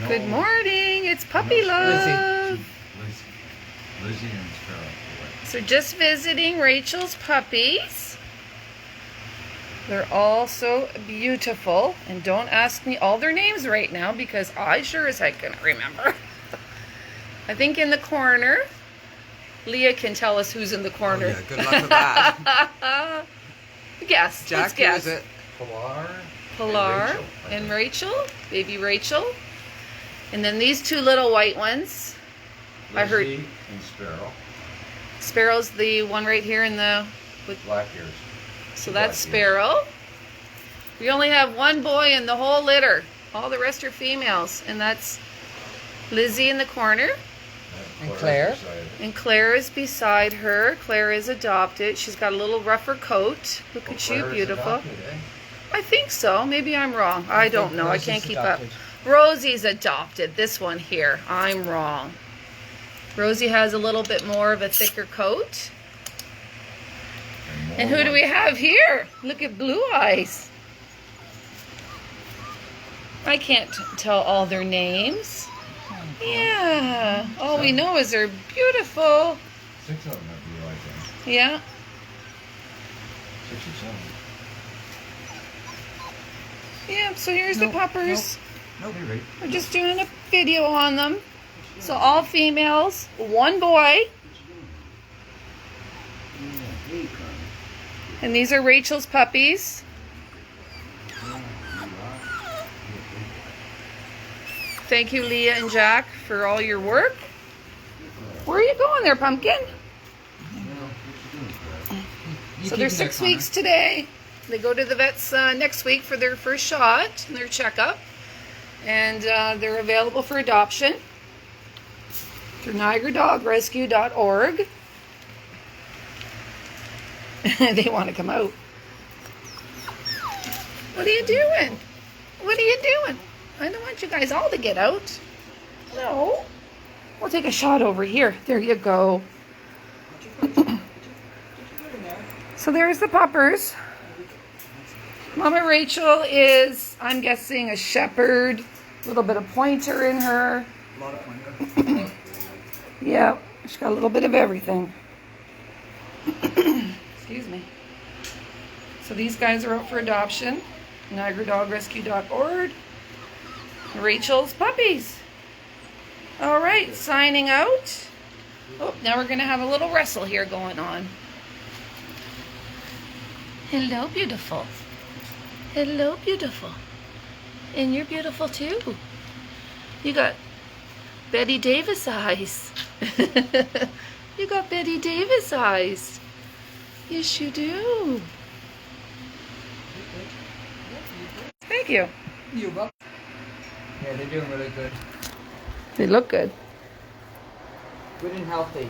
Good morning. It's Puppy Love. Lizzie and Sparrow. So just visiting Rachel's puppies. They're all so beautiful. And don't ask me all their names right now because I sure as heck can't remember. I think in the corner, Leah can tell us who's in the corner. Oh, yeah, good luck with that. Guess. Jack, Let's who guess. is it? Pilar and Rachel, baby Rachel. And then these two little white ones. Lizzie I heard and Sparrow. Sparrow's the one right here in the with Black ears. so Black that's ears. Sparrow. We only have one boy in the whole litter. All the rest are females, and that's Lizzie in the corner. And Claire. beside it. And Claire is beside her. Claire is adopted. She's got a little rougher coat. Look at you, Claire is beautiful. adopted, eh? I think so. Maybe I'm wrong. I don't know. I can't keep up. adopted. Rosie's adopted. This one here. I'm wrong. Rosie has a little bit more of a thicker coat. And who do we have here? Look at Blue Eyes. I can't tell all their names. Yeah. All we know is they're beautiful. 6 of them have blue eyes, eh? Yeah. 6 or 7. Yeah, so here's the puppers. No, you're right. We're just doing a video on them. So all females, one boy. And these are Rachel's puppies. Thank you, Leah and Jack, for all your work. Where are you going there, Pumpkin? So they're 6 weeks today. They go to the vets next week for their first shot and their checkup. And they're available for adoption through NiagaraDogRescue.org. They want to come out. What are you doing? What are you doing? I don't want you guys all to get out. No. We'll take a shot over here. There you go. So there's the puppers. Mama Rachel is, I'm guessing, a shepherd. A little bit of pointer in her. A lot of pointer. Yeah, she's got a little bit of everything. Excuse me. So these guys are out for adoption. NiagaraDogRescue.org. Rachel's puppies. All right, signing out. Oh, now we're going to have a little wrestle here going on. Hello, beautiful. Hello, beautiful. And you're beautiful too. You got Betty Davis eyes. You got Betty Davis eyes. Yes, you do. Thank you. You're welcome. Yeah, they're doing really good. They look good. Good and healthy.